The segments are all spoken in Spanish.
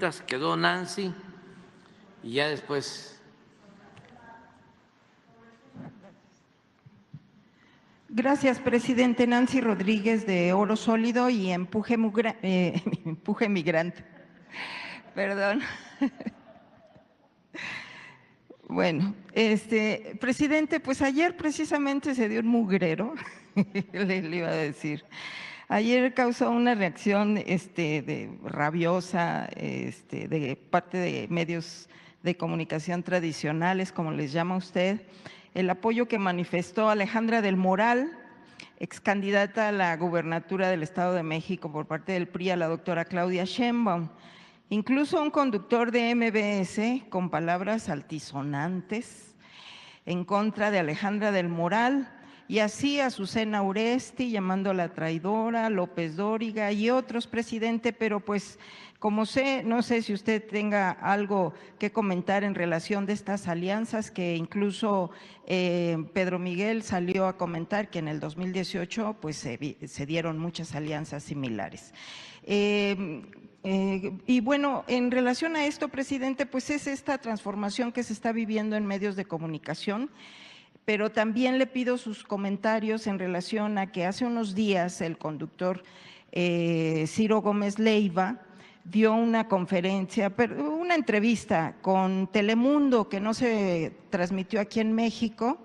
preguntas, quedó Nancy y ya después. Gracias, presidente. Nancy Rodríguez, de Oro Sólido y Empuje Migrante. Perdón. Bueno, presidente, pues ayer precisamente se dio un mugrero, le iba a decir. Ayer causó una reacción rabiosa de parte de medios de comunicación tradicionales, como les llama usted, el apoyo que manifestó Alejandra del Moral, ex candidata a la gubernatura del Estado de México por parte del PRI, a la doctora Claudia Sheinbaum. Incluso un conductor de MBS con palabras altisonantes en contra de Alejandra del Moral, y así a Azucena Uresti llamándola traidora, López Dóriga y otros, presidente, pero pues como no sé si usted tenga algo que comentar en relación de estas alianzas que incluso Pedro Miguel salió a comentar que en el 2018 pues se dieron muchas alianzas similares. Y bueno, en relación a esto, presidente, pues es esta transformación que se está viviendo en medios de comunicación, pero también le pido sus comentarios en relación a que hace unos días el conductor Ciro Gómez Leiva dio una conferencia, una entrevista con Telemundo que no se transmitió aquí en México,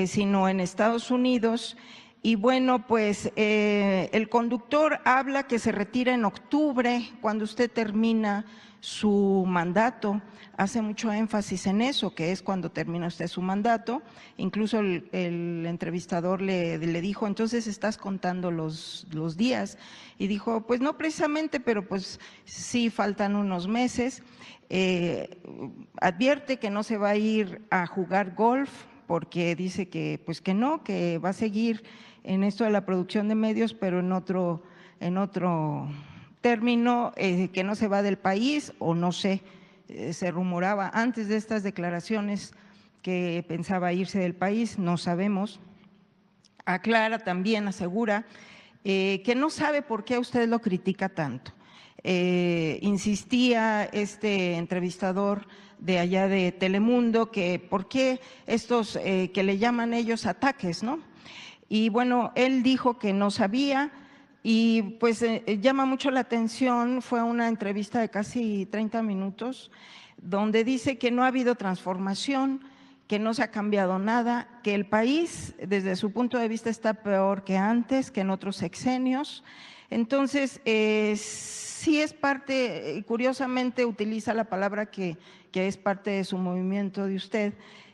sino en Estados Unidos. Y bueno, pues el conductor habla que se retira en octubre, cuando usted termina su mandato. Hace mucho énfasis en eso, que es cuando termina usted su mandato. Incluso el entrevistador le dijo, entonces estás contando los días. Y dijo, pues no precisamente, pero pues sí faltan unos meses. Advierte que no se va a ir a jugar golf, porque dice que pues que no, que va a seguir en esto de la producción de medios, pero en otro término, que no se va del país, o no sé, se rumoraba antes de estas declaraciones que pensaba irse del país, no sabemos. Aclara también, asegura que no sabe por qué usted lo critica tanto. Insistía este entrevistador de allá de Telemundo que por qué estos que le llaman ellos ataques, ¿no? Y bueno, él dijo que no sabía y pues llama mucho la atención, fue una entrevista de casi 30 minutos donde dice que no ha habido transformación, que no se ha cambiado nada, que el país desde su punto de vista está peor que antes, que en otros sexenios. Entonces, sí es parte, curiosamente utiliza la palabra que es parte de su movimiento de usted,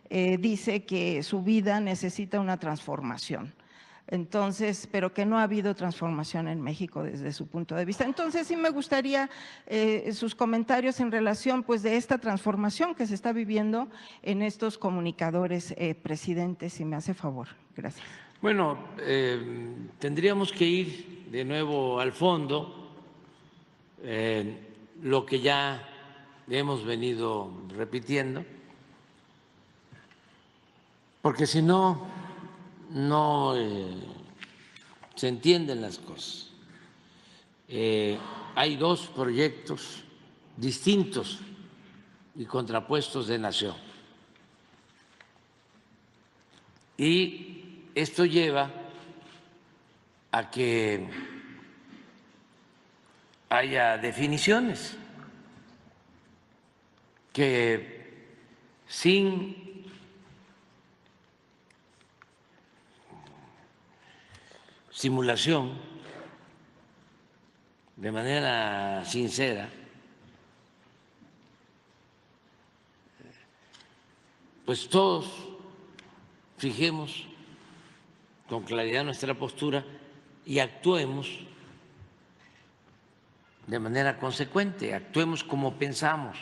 dice que su vida necesita una transformación. Entonces, pero que no ha habido transformación en México desde su punto de vista. Entonces, sí me gustaría sus comentarios en relación pues de esta transformación que se está viviendo en estos comunicadores, presidente, si me hace favor. Gracias. Bueno, tendríamos que ir de nuevo al fondo, lo que ya hemos venido repitiendo, porque si no, no se entienden las cosas. Hay dos proyectos distintos y contrapuestos de nación. Y esto lleva a que haya definiciones que sin simulación, de manera sincera, pues todos fijemos con claridad nuestra postura y actuemos de manera consecuente, actuemos como pensamos.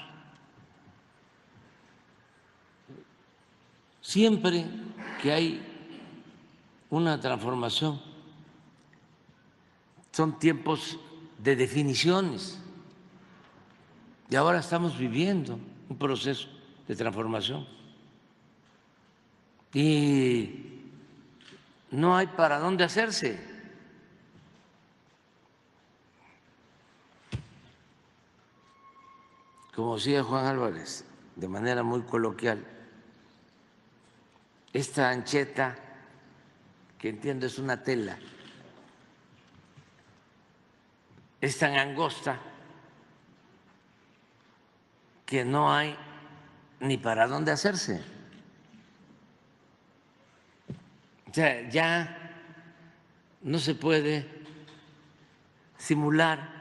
Siempre que hay una transformación, son tiempos de definiciones. Y ahora estamos viviendo un proceso de transformación. Y no hay para dónde hacerse. como decía Juan Álvarez, de manera muy coloquial, esta ancheta, que entiendo es una tela, es tan angosta que no hay ni para dónde hacerse. O sea, ya no se puede simular,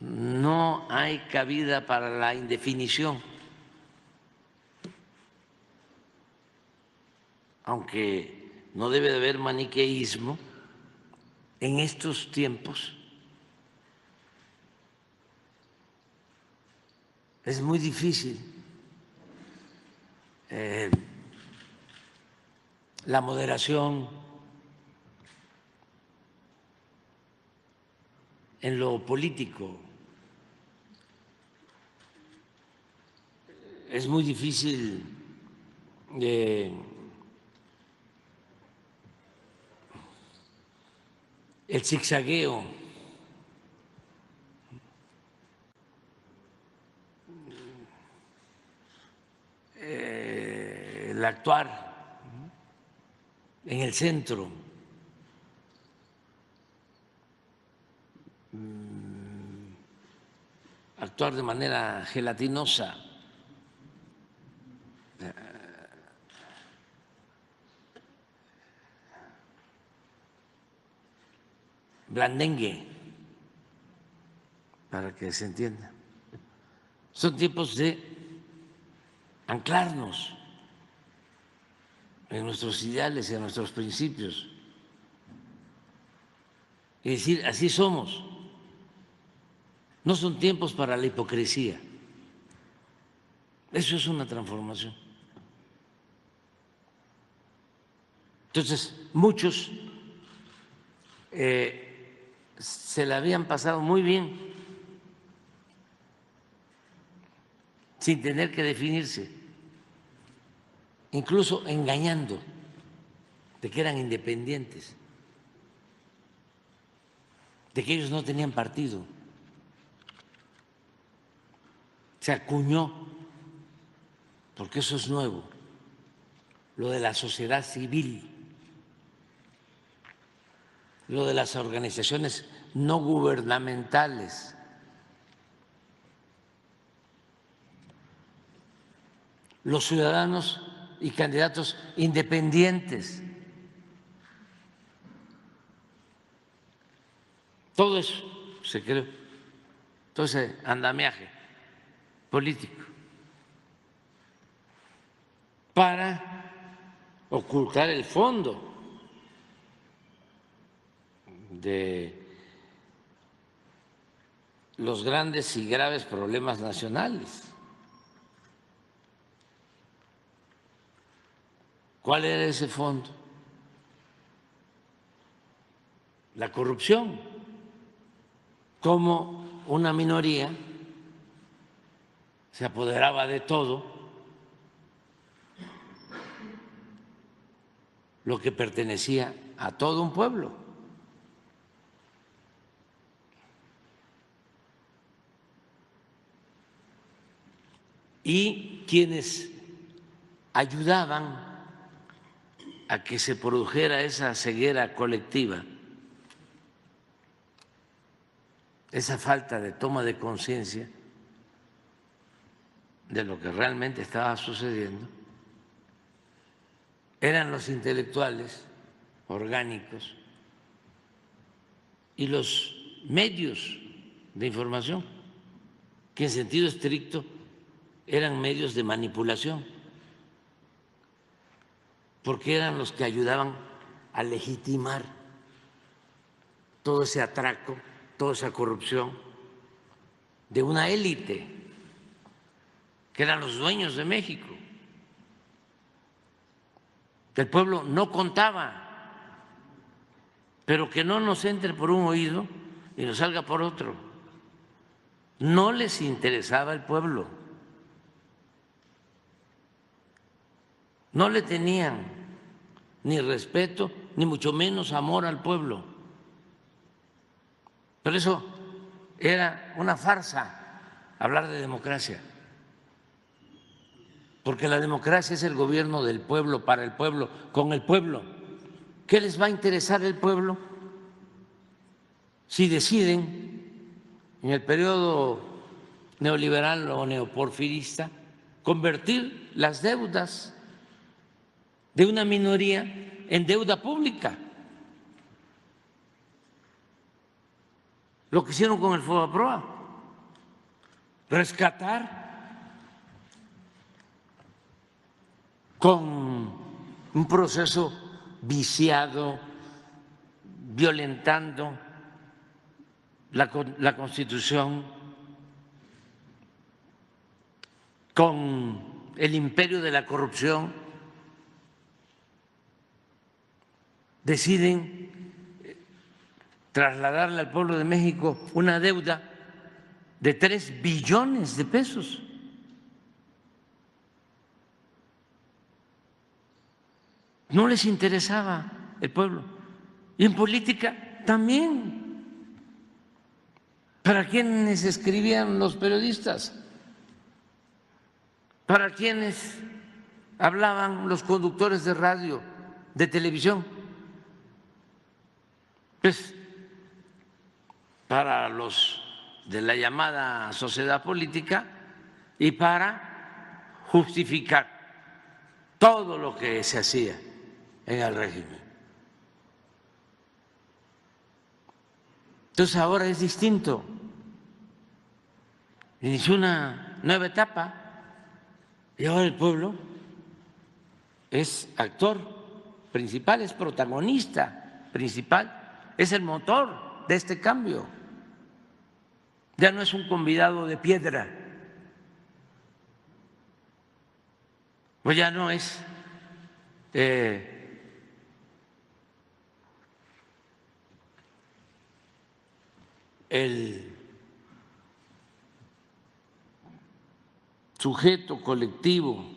no hay cabida para la indefinición, aunque no debe de haber maniqueísmo en estos tiempos. Es muy difícil la moderación en lo político. Es muy difícil el zigzagueo, el actuar en el centro, actuar de manera gelatinosa, blandengue, para que se entienda. Son tiempos de anclarnos en nuestros ideales y en nuestros principios y decir, así somos. No son tiempos para la hipocresía. Eso es una transformación. Entonces, muchos se la habían pasado muy bien sin tener que definirse, incluso engañando de que eran independientes, de que ellos no tenían partido. Se acuñó, porque eso es nuevo, lo de la sociedad civil, lo de las organizaciones no gubernamentales. Los ciudadanos y candidatos independientes. Todo eso se creó, todo ese andamiaje político para ocultar el fondo de los grandes y graves problemas nacionales. ¿Cuál era ese fondo? La corrupción. Cómo una minoría se apoderaba de todo lo que pertenecía a todo un pueblo. Y quienes ayudaban a que se produjera esa ceguera colectiva, esa falta de toma de conciencia de lo que realmente estaba sucediendo, eran los intelectuales orgánicos y los medios de información, que en sentido estricto eran medios de manipulación, porque eran los que ayudaban a legitimar todo ese atraco, toda esa corrupción de una élite que eran los dueños de México. El pueblo no contaba, pero que no nos entre por un oído y nos salga por otro. No les interesaba el pueblo, no le tenían ni respeto, ni mucho menos amor al pueblo. Pero eso era una farsa. hablar de democracia, porque la democracia es el gobierno del pueblo, para el pueblo, con el pueblo. ¿Qué les va a interesar el pueblo si deciden en el periodo neoliberal o neoporfirista convertir las deudas de una minoría en deuda pública? Lo que hicieron con el FOBAPROA, rescatar con un proceso viciado, violentando la Constitución, con el imperio de la corrupción, deciden trasladarle al pueblo de México una deuda de 3 billones de pesos. No les interesaba el pueblo. Y en política también. ¿Para quiénes escribían los periodistas? ¿Para quiénes hablaban los conductores de radio, de televisión? Pues para los de la llamada sociedad política y para justificar todo lo que se hacía en el régimen. Entonces ahora es distinto. Inició una nueva etapa y ahora el pueblo es actor principal, es protagonista principal, es el motor de este cambio. Ya no es un convidado de piedra, pues ya no es el sujeto colectivo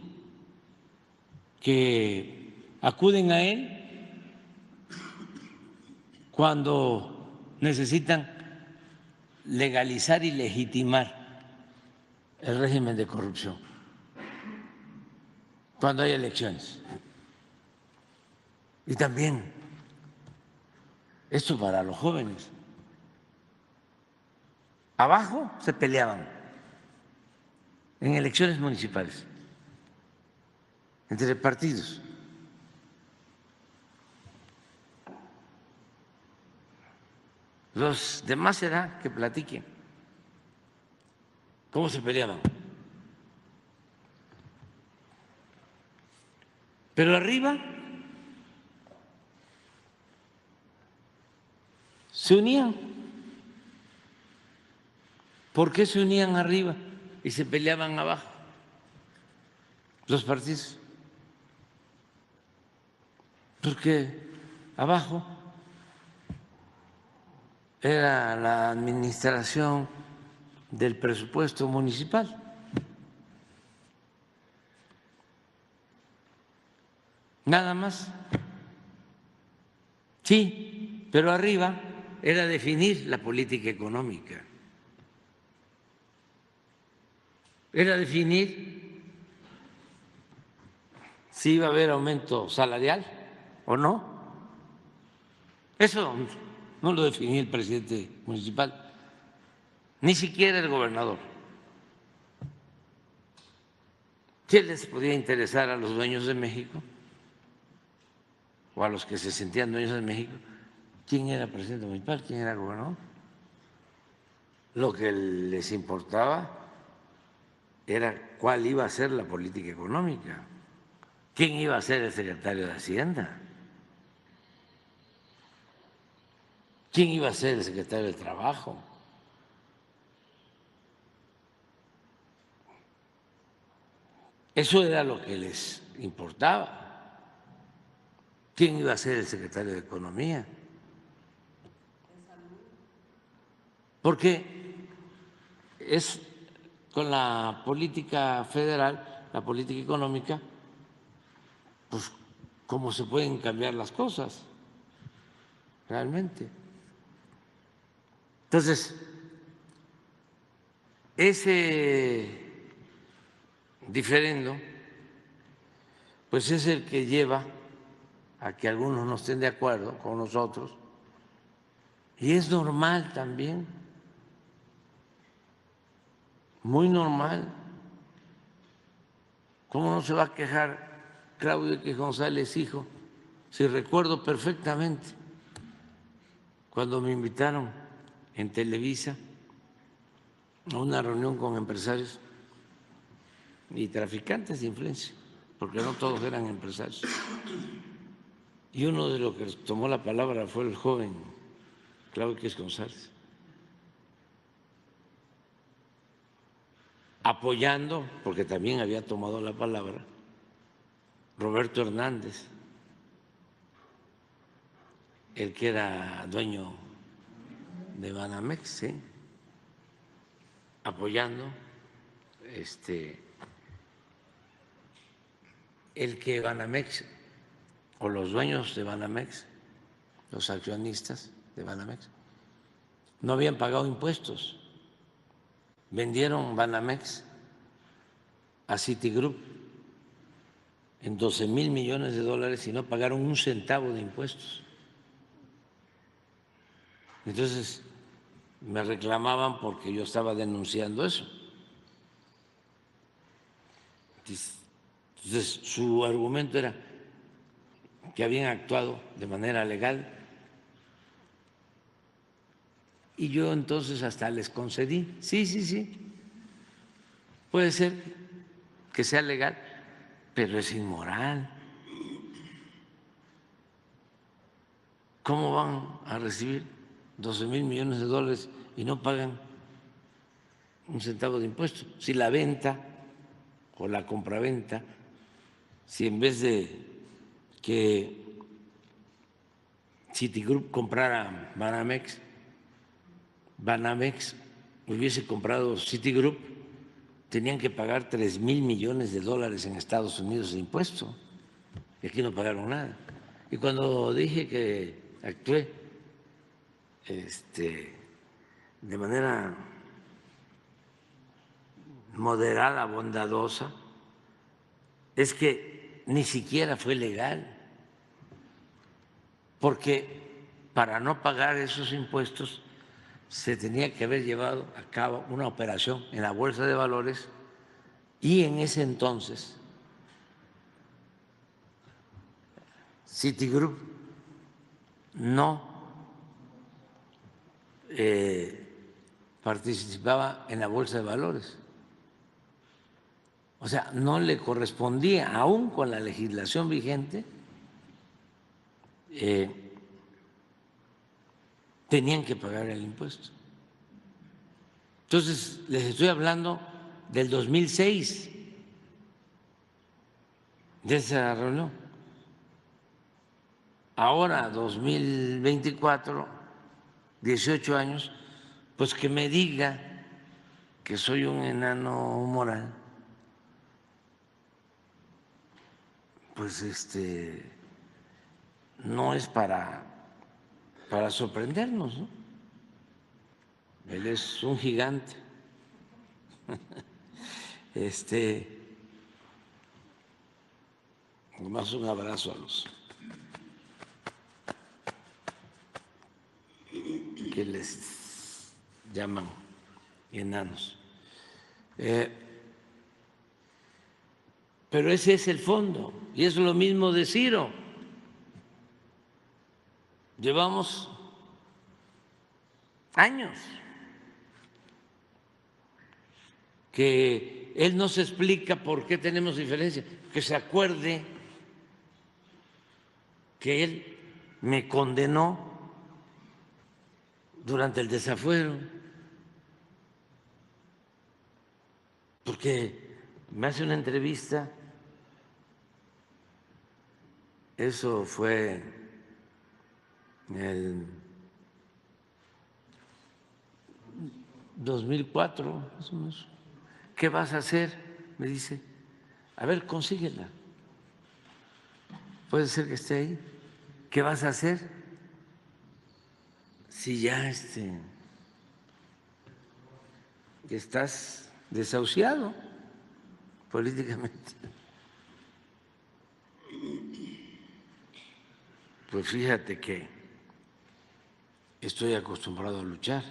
que acuden a él cuando necesitan legalizar y legitimar el régimen de corrupción, cuando hay elecciones. Y también esto para los jóvenes. Abajo se peleaban en elecciones municipales entre partidos. Los demás será que platiquen cómo se peleaban. Pero arriba se unían. ¿Por qué se unían arriba y se peleaban abajo los partidos? Porque abajo era la administración del presupuesto municipal. Nada más. Sí, pero arriba era definir la política económica. Era definir si iba a haber aumento salarial o no. Eso no lo definía el presidente municipal, ni siquiera el gobernador. ¿Qué les podía interesar a los dueños de México o a los que se sentían dueños de México? ¿Quién era presidente municipal? ¿Quién era gobernador? Lo que les importaba era cuál iba a ser la política económica, quién iba a ser el secretario de Hacienda, quién iba a ser el secretario del Trabajo. Eso era lo que les importaba. ¿Quién iba a ser el secretario de Economía? Porque es con la política federal, la política económica, pues cómo se pueden cambiar las cosas realmente. Entonces, Ese diferendo, pues es el que lleva a que algunos no estén de acuerdo con nosotros, y es normal también, muy normal. ¿Cómo no se va a quejar Claudio X González, hijo? Si recuerdo perfectamente cuando me invitaron en Televisa a una reunión con empresarios y traficantes de influencia, porque no todos eran empresarios. Y uno de los que tomó la palabra fue el joven Claudio X González, apoyando, porque también había tomado la palabra, Roberto Hernández, el que era dueño de Banamex, ¿sí? Apoyando el que Banamex o los dueños de Banamex, los accionistas de Banamex, no habían pagado impuestos. Vendieron Banamex a Citigroup en 12,000 millones de dólares y no pagaron un centavo de impuestos. Entonces me reclamaban porque yo estaba denunciando eso. Entonces su argumento era que habían actuado de manera legal, y yo entonces hasta les concedí, sí, puede ser que sea legal, pero es inmoral. ¿Cómo van a recibir 12,000 millones de dólares y no pagan un centavo de impuesto? Si la venta o la compraventa, si en vez de que Citigroup comprara Banamex, Banamex hubiese comprado Citigroup, tenían que pagar 3,000 millones de dólares en Estados Unidos de impuesto, y aquí no pagaron nada. Y cuando dije que actué de manera moderada, bondadosa, es que ni siquiera fue legal, porque para no pagar esos impuestos se tenía que haber llevado a cabo una operación en la Bolsa de Valores, y en ese entonces Citigroup no participaba en la Bolsa de Valores. O sea, no le correspondía, aún con la legislación vigente, tenían que pagar el impuesto. Entonces, les estoy hablando del 2006, de esa reunión. Ahora, 2024, 18 años, pues que me diga que soy un enano moral, pues no es para sorprendernos, ¿no? Él es un gigante. Nomás un abrazo a los que les llaman enanos. Pero ese es el fondo, y es lo mismo de Ciro. Llevamos años que él nos explica por qué tenemos diferencia, que se acuerde que él me condenó durante el desafuero, porque me hace una entrevista, eso fue en el 2004, más o menos. ¿Qué vas a hacer? Me dice, a ver, consíguela. Puede ser que esté ahí. ¿Qué vas a hacer si ya estás desahuciado políticamente. Pues fíjate que estoy acostumbrado a luchar.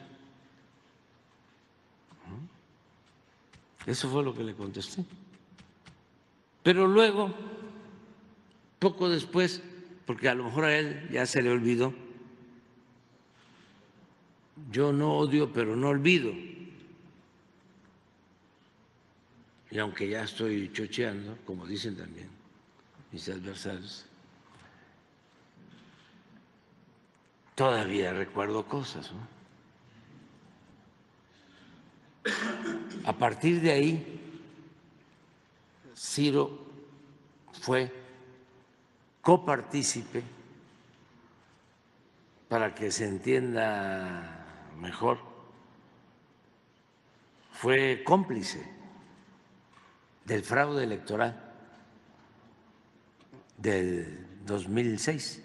Eso fue lo que le contesté. Pero luego, poco después, porque a lo mejor a él ya se le olvidó, yo no odio, pero no olvido. Y aunque ya estoy chocheando, como dicen también mis adversarios, todavía recuerdo cosas, ¿no? A partir de ahí, Ciro fue copartícipe, para que se entienda mejor, fue cómplice del fraude electoral del 2006,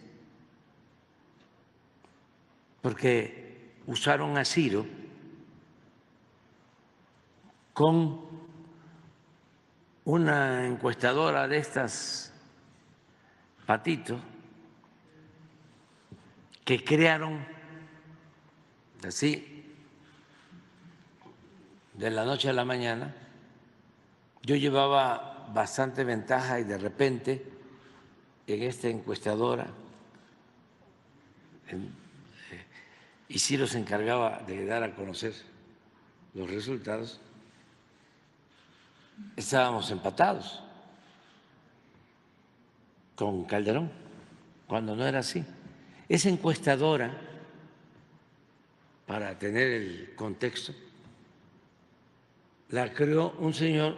porque usaron a Ciro con una encuestadora de estas, Patito, que crearon así de la noche a la mañana. Yo llevaba bastante ventaja y de repente en esta encuestadora, y Ciro se encargaba de dar a conocer los resultados, estábamos empatados con Calderón, cuando no era así. Esa encuestadora, para tener el contexto, la creó un señor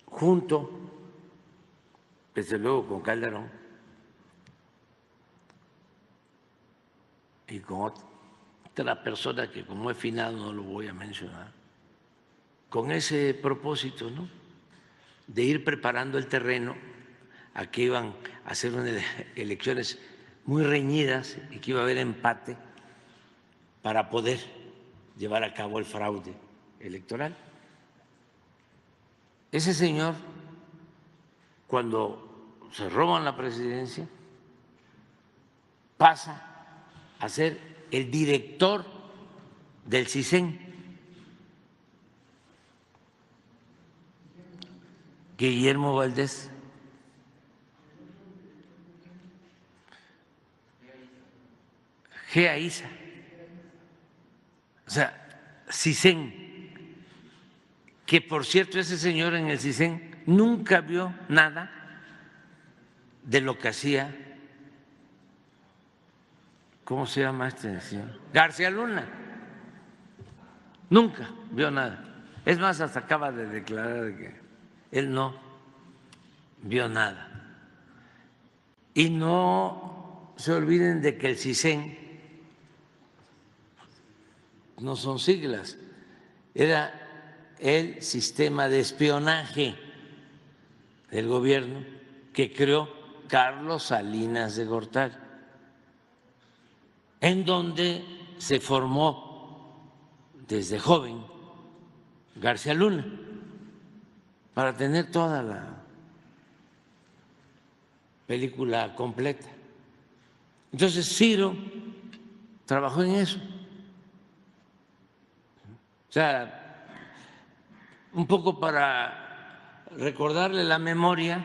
junto, desde luego, con Calderón y con otra persona que, como es finado, no lo voy a mencionar, con ese propósito, ¿no?, de ir preparando el terreno a que iban a hacer unas elecciones muy reñidas y que iba a haber empate para poder llevar a cabo el fraude electoral. Ese señor, cuando se roban la presidencia, pasa a ser el director del CISEN, Guillermo Valdés. GEAISA, o sea, CISEN, que por cierto ese señor en el CISEN nunca vio nada de lo que hacía, ¿cómo se llama este señor? García Luna, nunca vio nada. Es más, hasta acaba de declarar que él no vio nada. Y no se olviden de que el CISEN no son siglas, era el sistema de espionaje del gobierno que creó Carlos Salinas de Gortari, en donde se formó desde joven García Luna para tener toda la película completa. Entonces Ciro trabajó en eso. O sea, un poco para recordarle la memoria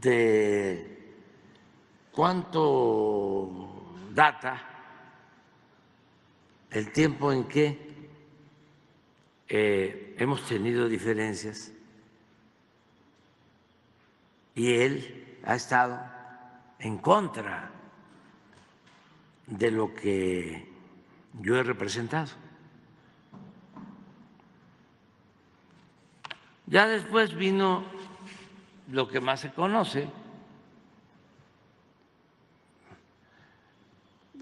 de cuánto data el tiempo en que hemos tenido diferencias y él ha estado en contra de lo que yo he representado. Ya después vino lo que más se conoce,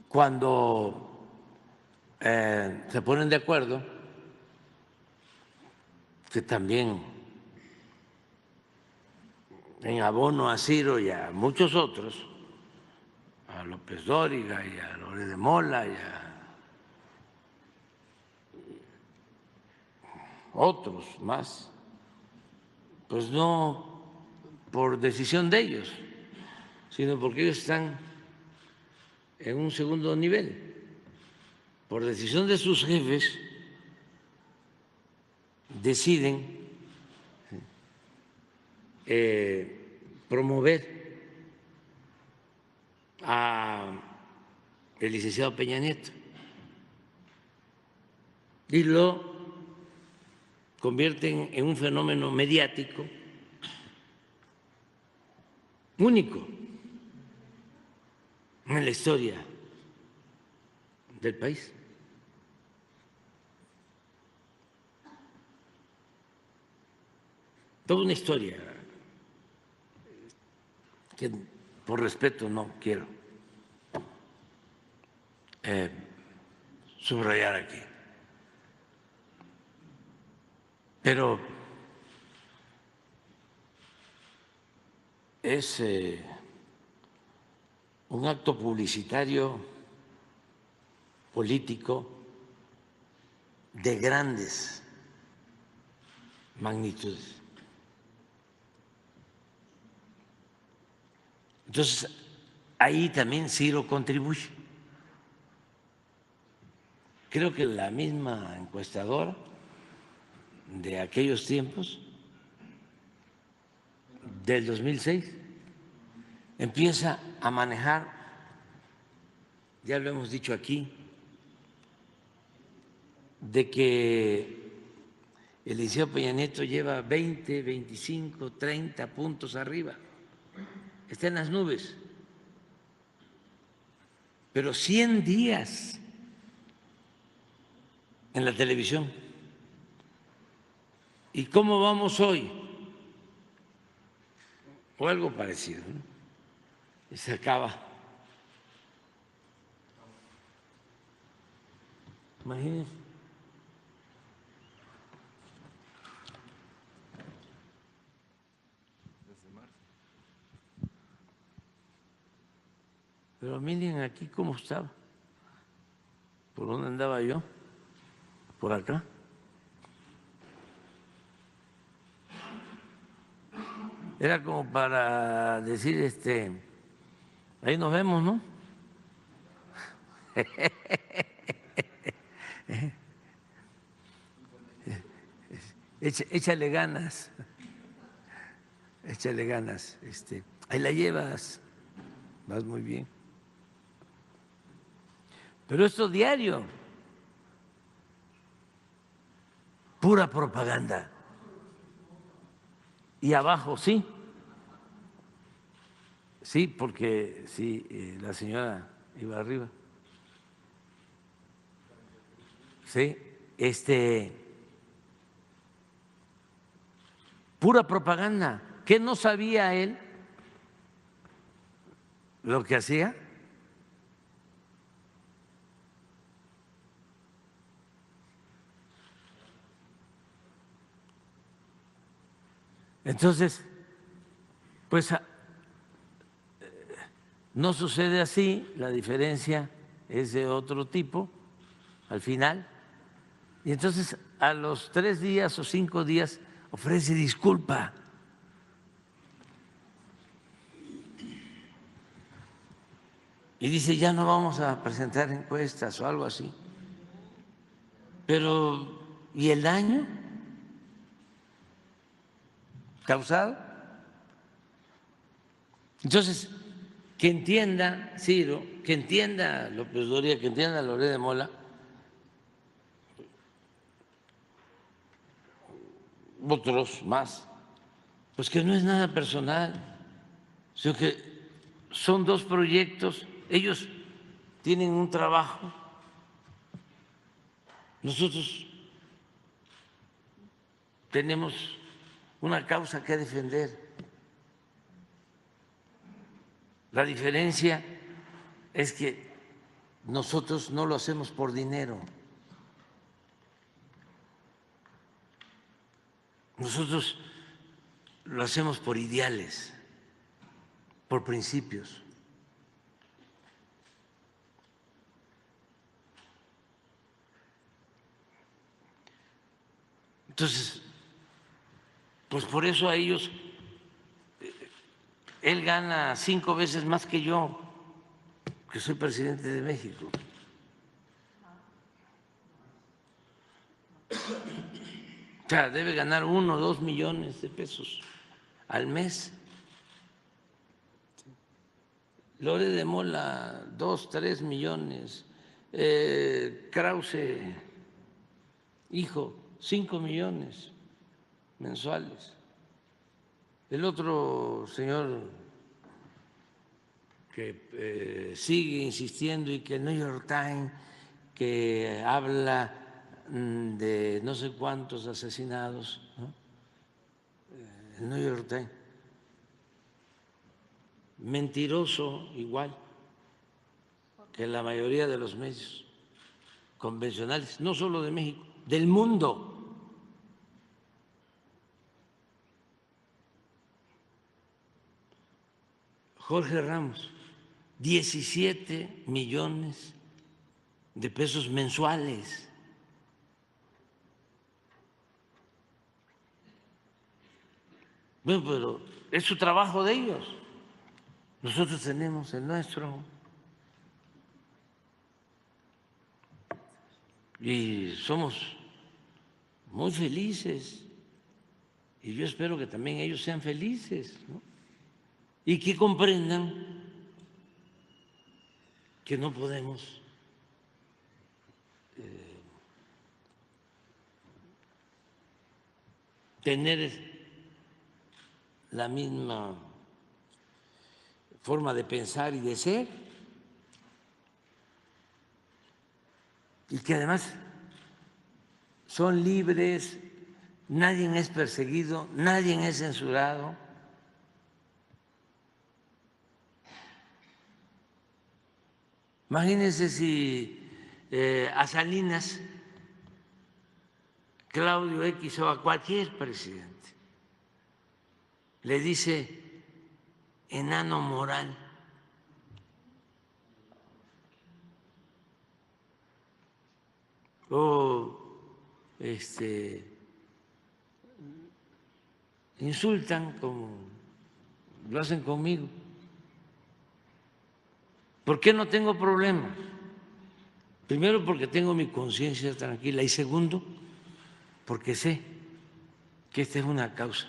cuando se ponen de acuerdo, que también en abono a Ciro y a muchos otros, a López Dóriga y a Loret de Mola y a otros más, pues no por decisión de ellos, sino porque ellos están en un segundo nivel, por decisión de sus jefes, deciden promover a el licenciado Peña Nieto y lo convierten en un fenómeno mediático único en la historia del país. Toda una historia que por respeto no quiero subrayar aquí. Pero es un acto publicitario político de grandes magnitudes. Entonces, ahí también Ciro contribuye. Creo que la misma encuestadora de aquellos tiempos, del 2006, empieza a manejar, ya lo hemos dicho aquí, de que el licenciado Peña Nieto lleva 20, 25, 30 puntos arriba, está en las nubes, pero 100 días en la televisión. ¿Y cómo vamos hoy? O algo parecido, ¿no? Y se acaba. Imagínense. Pero miren aquí cómo estaba. ¿Por dónde andaba yo? Por acá. Era como para decir, ahí nos vemos, ¿no? Échale ganas, échale ganas. Ahí la llevas, vas muy bien. Pero esto diario, pura propaganda. Y abajo, sí. Sí, porque sí, la señora iba arriba. Sí, pura propaganda. ¿Qué no sabía él lo que hacía? Entonces, pues no sucede así, la diferencia es de otro tipo al final. Y entonces a los 3 días o 5 días ofrece disculpa. Y dice, ya no vamos a presentar encuestas o algo así. Pero, ¿y el daño causado? Entonces, que entienda Ciro, que entienda López Dóriga, que entienda Loret de Mola, otros más, pues que no es nada personal, sino que son 2 proyectos, ellos tienen un trabajo, nosotros tenemos una causa que defender. La diferencia es que nosotros no lo hacemos por dinero. Nosotros lo hacemos por ideales, por principios. Entonces, pues por eso a ellos, él gana 5 veces más que yo, que soy presidente de México. O sea, debe ganar 1 o 2 millones de pesos al mes. Lore de Mola, 2, 3 millones. Krause, hijo, 5 millones mensuales. El otro señor que sigue insistiendo y que el New York Times, que habla de no sé cuántos asesinados, ¿no? El New York Times, mentiroso igual que la mayoría de los medios convencionales, no solo de México, del mundo. Jorge Ramos, 17 millones de pesos mensuales. Bueno, pero es su trabajo de ellos. Nosotros tenemos el nuestro. Y somos muy felices. Y yo espero que también ellos sean felices, ¿no? Y que comprendan que no podemos tener la misma forma de pensar y de ser, y que además son libres, nadie es perseguido, nadie es censurado. Imagínense si a Salinas, Claudio X o a cualquier presidente le dice enano moral. O insultan como lo hacen conmigo. ¿Por qué no tengo problema? Primero, porque tengo mi conciencia tranquila, y segundo, porque sé que esta es una causa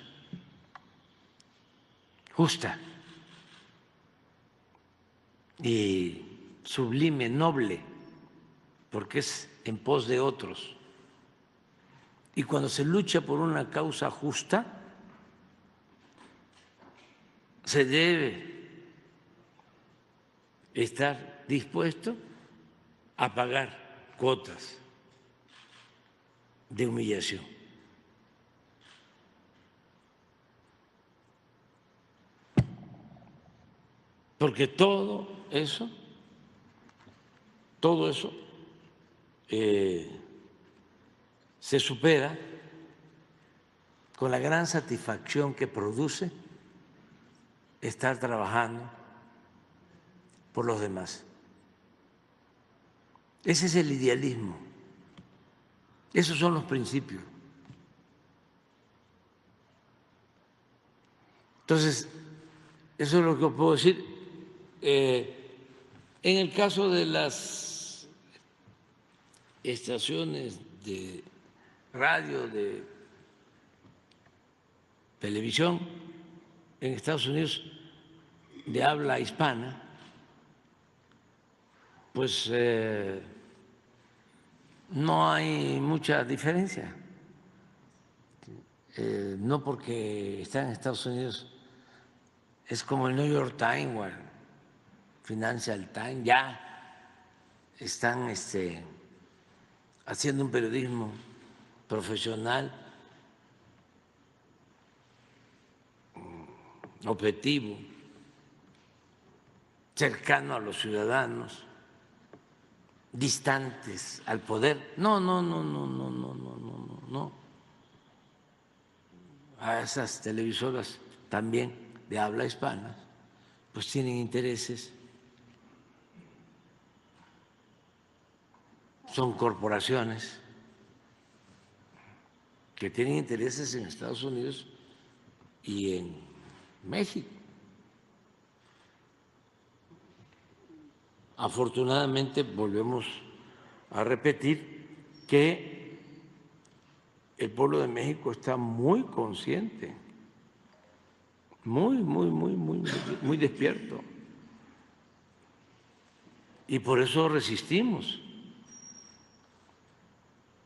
justa y sublime, noble, porque es en pos de otros. Y cuando se lucha por una causa justa, se debe estar dispuesto a pagar cuotas de humillación. Porque todo eso se supera con la gran satisfacción que produce estar trabajando por los demás. Ese es el idealismo, esos son los principios. Entonces, eso es lo que puedo decir. En el caso de las estaciones de radio, de televisión en Estados Unidos de habla hispana, pues no hay mucha diferencia. No porque está en Estados Unidos es como el New York Times o el Financial Times, ya están haciendo un periodismo profesional, objetivo, cercano a los ciudadanos, distantes al poder. No. A esas televisoras también de habla hispana, pues tienen intereses, son corporaciones que tienen intereses en Estados Unidos y en México. Afortunadamente, volvemos a repetir que el pueblo de México está muy consciente, muy despierto. Y por eso resistimos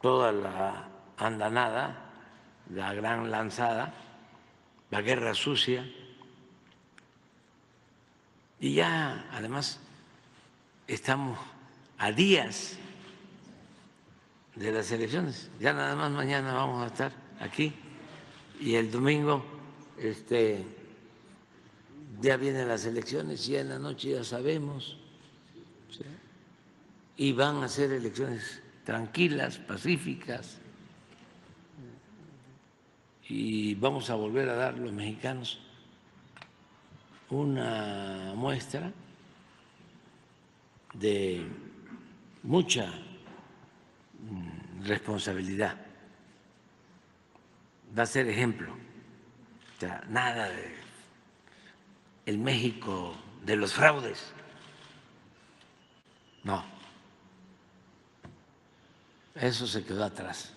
toda la andanada, la gran lanzada, la guerra sucia. Y ya, además, estamos a días de las elecciones. Ya nada más mañana vamos a estar aquí y el domingo ya vienen las elecciones y en la noche ya sabemos. ¿Sí? Y van a ser elecciones tranquilas, pacíficas, y vamos a volver a dar los mexicanos una muestra de mucha responsabilidad. Va a ser ejemplo. O sea, nada de el México de los fraudes. No. Eso se quedó atrás.